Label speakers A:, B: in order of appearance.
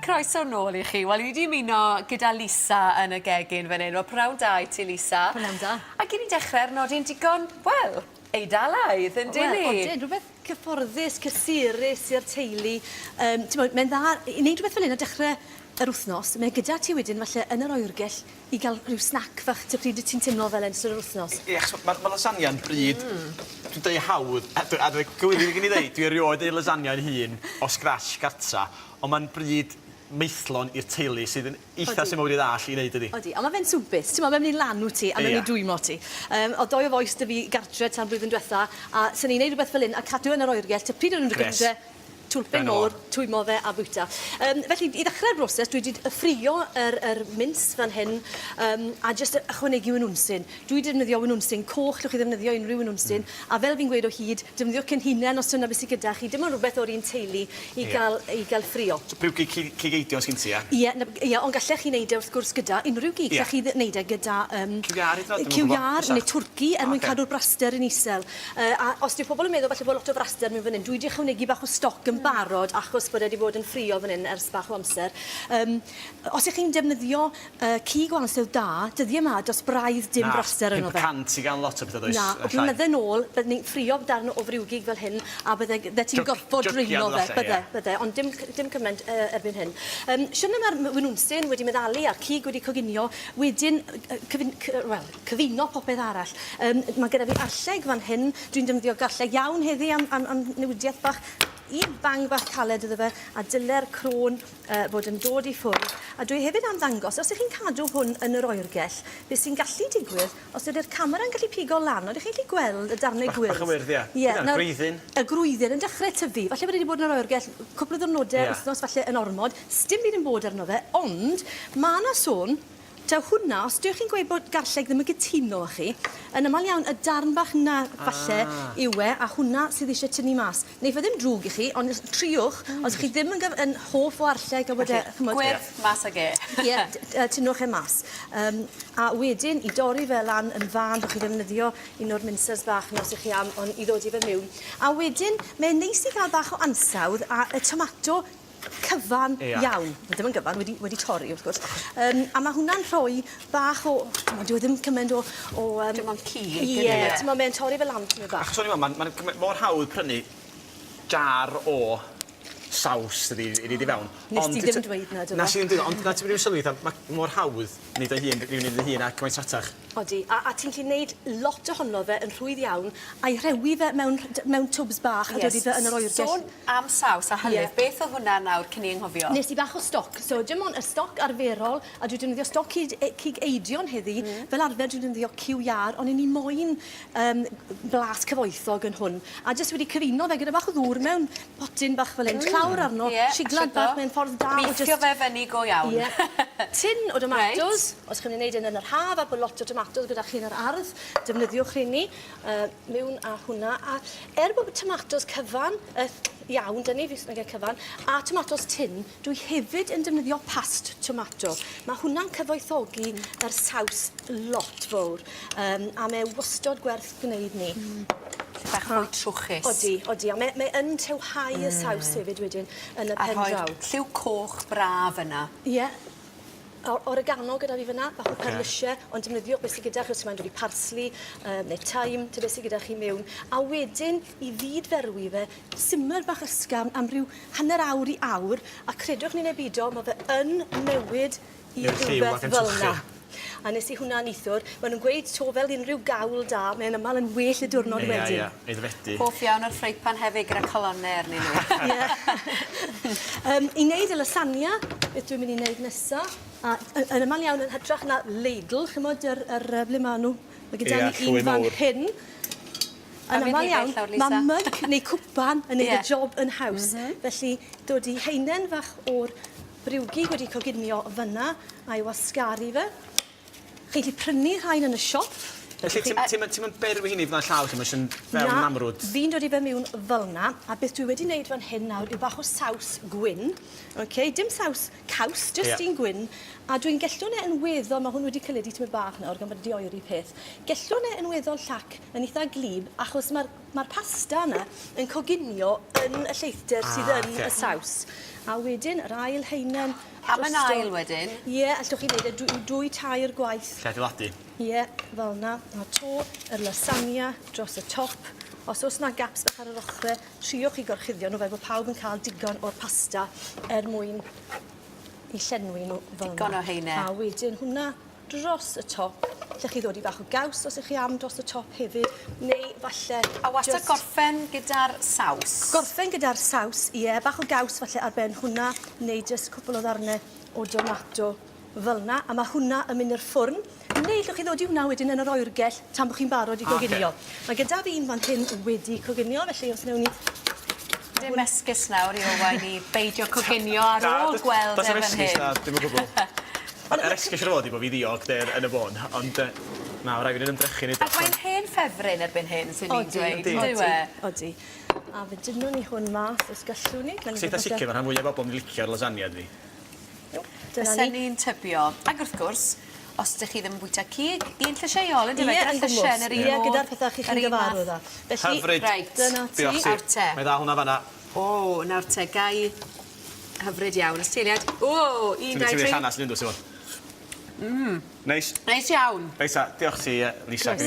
A: croeso nôl I chi. Wel, ni wedi ymuno gyda Lisa yn y gegin fan hyn. Wel, pnawn da I ti, Lisa.
B: Pnawn da.
A: Ac I ni dechrau'r nodi'n digon, wel, eidalaidd, yn dyn ni?
B: Wel, odyn, rhywbeth cyfforddus, cysurus i'r teulu. Mae'n dda, I wneud rhywbeth fel hyn a dechrau yr wythnos, mae gyda ti wedyn falle yn yr oergell I gael rhyw snac fach ty pryd ti'n teimlo fel yn ystod yr wythnos.
C: Ie, mae lasagna'n bryd, dwi'n dweud hawdd, a dwi'n gywir gen I ddeud, dwi'n erioed ei lasagna'n hun o scratch gartra, ond mae'n bryd meithlon i'r teulu sydd yn eitha sy'n mawr I ddall I wneud ydi.
B: Odi, ond mae fe'n swbus. Ti'n meddwl, mae'n mynd I lanw ti a mae'n mynd I dwymo ti. O doi o foes dy fi gartre tan blwyddyn diwetha, a sy'n ni'n neud rhywbeth fel hyn a cadw yn yr oergell, ty pryd o'n nhw'n gyda twlpen môr, twymo fe a bwyta. Felly, I ddechrau'r broses, dwi wedi ffrio yr mins fan hyn a jyst ychwanegu winwnsyn. Dwi wedi defnyddio winwnsyn coch, llwch chi ddefnyddio unrhyw winwnsyn. A fel fi'n gweud o hyd, defnyddio cynhunen os yna beth sydd gyda chi. Dim ond rhywbeth o'r un teulu I gael ffrio.
C: So, briwgig cig eidion sgyn ti,
B: Ie, ond gallech chi wneud e wrth gwrs gyda unrhyw gig. Gallech chi wneud e gyda ciwiar neu twrci mwyn cadw'r braster yn isel. A os yw pobl yn meddwl falle bod lot o braster mewn fan hyn, dwi wedi ychwanegu bach o stoc yn barod achos bod wedi bod yn ffrio fan hyn ers bach o amser. Os ych chi'n defnyddio cig o ansawdd da, dyddi yma dos braidd dim braster yn o fe.
C: 5% I gael lot o beth o does.
B: Na, o blynydde nôl, byddwn ni'n ffrio darn o briwgig fel hyn a bydde ti'n gorfod dringo fe. Bydde, ond dim cymaint erbyn hyn. Siwrna mae'r winwnsyn wedi meddalu a'r cig wedi coginio, wedyn cyfuno popeth arall. Mae gyda fi arlleg fan hyn, dwi'n defnyddio garlleg iawn heddi am newidiaeth bach. Un bang bach caled iddo fe, a dyle'r crôn fod yn dod I ffwrdd. A dwi hefyd am ddangos, os ych chi'n cadw hwn yn yr oergell, beth sy'n gallu digwydd, os ydy'r camera'n gallu pigo lan, ydych chi'n gallu gweld y darnau gwyrdd.
C: Bach o wyrdd, ie. Grwyddyn.
B: Y grwyddyn yn dechrau tyfu. Falle bod wedi bod yn yr oergell, cwpl o ddwrnodau, wythnos falle yn ormod, sdim byd yn bod arno fe, ond mae yna sôn, taw hwnna, os ydych chi'n gweud bod garlleg ddim yn gytuno â chi, yn amal iawn y darn bach na falle yw e, a hwnna sydd eisiau tynnu mas. Neu fe ddim drwg I chi, ond triwch, os chi ddim yn hoff o arlleg a bod e...
A: Gwerth mas ag e.
B: Ie, tynnwch e mas. A wedyn, I dorri fe lan yn fan, o'ch chi ddefnyddio un o'r minsers bach nos I chi am, ond I ddod I fe mewn. A wedyn, mae'n neis I gael bach o ansawdd a y tomato cyfan iawn. Ddim yn gyfan, wedi torri wrth gwrs. A mae hwnna'n rhoi bach o... Dwi ddim cymaint o...
A: Dim ond cig.
B: Ie, mae'n torri fel lamp yn y bach.
C: Sôn I mae'n mor hawdd prynu jar o saws ydi I fewn.
B: Nes ti ddim dweud na, dyma.
C: Nes I ddim dweud, ond na ti'n mynd sylwi, mae mor hawdd wneud o hun, rhywun wneud o hun a cymaint ratach.
B: Odi, a ti'n gallu gwneud lot ohono fe yn rhwydd iawn a'i rhewi fe mewn twbs bach a dod I fe yn yr oergell.
A: Sôn am saws a hynny, beth oedd hwnna nawr cyn I anghofio?
B: Nes I bach o stoc. So, dim ond y stoc arferol, a dwi'n defnyddio stoc cig eidion heddi, fel arfer dwi'n defnyddio ciwiar, ond ni moyn blas cyfoethog yn hwn. A jyst wedi cyfuno fe gyda bach o ddŵr mewn potyn bach fel hyn, llawr arno, siglad bach mewn ffordd da.
A: Meithio fe fyny go iawn.
B: Tin o tomatos, os chi'n gwneud yn yr haf, a bod lot o tomatos gyda chi yn yr ardd, defnyddiwch rheini mewn a hwnna. A bod tomatos cyfan, iawn, dyna fi sy'n gael cyfan, a tomatos tin, dwi hefyd yn defnyddio past tomato. Mae hwnna'n cyfoethogi yr saws lot fawr, a mae wastod gwerth gwneud ni.
A: Bach mwy trwchus.
B: Odi, a mae yn tewhau y saws hefyd wedyn yn y pen draw.
A: A rhoi lliw coch braf yna.
B: Ie. Oregano gyda fi fyna, bach o perlysiau, ond defnyddio beth sydd gyda chi os mae'n dod I parsli, neu thyme, te beth sydd gyda chi mewn. A wedyn, I fyd ferwi fe, simmer bach ysgafn am ryw hanner awr I awr, a credwch ni'n ebido, mae fe yn newid I rhywbeth fel yna. A nes I hwnna'n eithwr, maen nhw'n gweud to fel unrhyw gawl da, mae'n ymal yn well y diwrnod wedyn.
C: Ie, eidfedu.
A: Hoff iawn o'r ffreipan hefyd gyda colonau arnyn nhw.
B: I wneud y lasagne, beth dwi'n mynd I wneud nesaf, a yn ymal iawn yn hytrach na leidl, chymod ble maen nhw. Mae gyda ni un fan hyn. Yn ymal iawn, mae myg neu cwpan yn neud y job yn haws. Felly, dod I heinen fach o'r briwgig wedi coginio fyna, a'i wasgaru fe. Chi'n gallu prynu rhain yn y siop.
C: Felly, ti'n mynd berwi hynny fyna'n llaw, ti'n mynd fewn amrwd?
B: Fi'n dod I fe mewn fel yna, a beth dwi wedi wneud fan hyn nawr yw bach o saws gwyn. Dim saws caws, just un gwyn. A dwi'n gellwn yn weddol, mae hwn wedi cyledu tymor bach nawr, gan bod wedi oeri peth. Gellwn yn weddol llac yn eitha glib, achos mae'r ma'r pasta yna yn coginio yn y lleithder sydd yn y saws. A wedyn, yr ail heinen...
A: A mae'n ail wedyn?
B: Ie, allwch chi wneud e dwy tair gwaith.
C: Lle adeiladu?
B: Ie, fel yna. A to, yr lasagne dros y top. Os oes yna gaps bach ar yr ochrau, triwch i gorchuddio nhw fel bod pawb yn cael digon o'r pasta mwyn i llenwi nhw fel yna.
A: Digon o heine.
B: A wedyn hwnna dros y top. Lle chi ddod i bach o gaws os ych chi am dros y top hefyd, neu falle...
A: A wastad gorffen gyda'r saws?
B: Gorffen gyda'r saws, ie, bach o gaws falle ar ben hwnna, neu jyst cwpl o ddarnau o tomato fel yna, a mae hwnna yn mynd i'r ffwrn. Neu llwch chi ddod i hwnna wedyn yn yr oergell tan bod chi'n barod i coginio. Mae gyda fi un fan hyn wedi coginio, felly os newn ni...
A: Dim esgus nawr i Owain i beidio coginio ar ôl gweld
C: Does
A: e
C: yn
A: fan
C: esgus na,
A: hyn.
C: dim yn gwbl. Yr esgus ar fod i bod fi ddiog der yn y bôn, ond na, rai fi'n ymdrechu ni.
A: Ac mae'n hen ffefryn erbyn hyn, sy'n ni'n dweud,
B: Odi,
A: e?
B: odi. A fe dynwn ni hwn mas os gallwn ni.
C: Sut a sicr, mae rhan mwyaf bobl yn licio'r lasagne, dwi.
B: Dyna ni.
A: ni'n tybio. Ac wrth gwrs, os ydych chi ddim yn bwyta cig, un llysieuol, yn
B: Ie,
A: dweud,
B: yn
A: gyda llysiau
B: gwmws.
A: yn yr un
B: Ie,
A: modd.
B: gyda'r pethau chi chi'n gyfarwydd â.
C: Hyfryd.
B: Dyna ti.
C: Diolch
A: Awr te.
C: Mae dda hwnna fanna.
A: O, nawr te, gai hyfryd iawn. Ystyliad, o, un,
C: Ti'n
A: dau,
C: mynd
A: tri.
C: llanas yn un, dwi'n sôn. Neis.
A: Neis iawn.
C: Neis a, diolch ti, Lisa.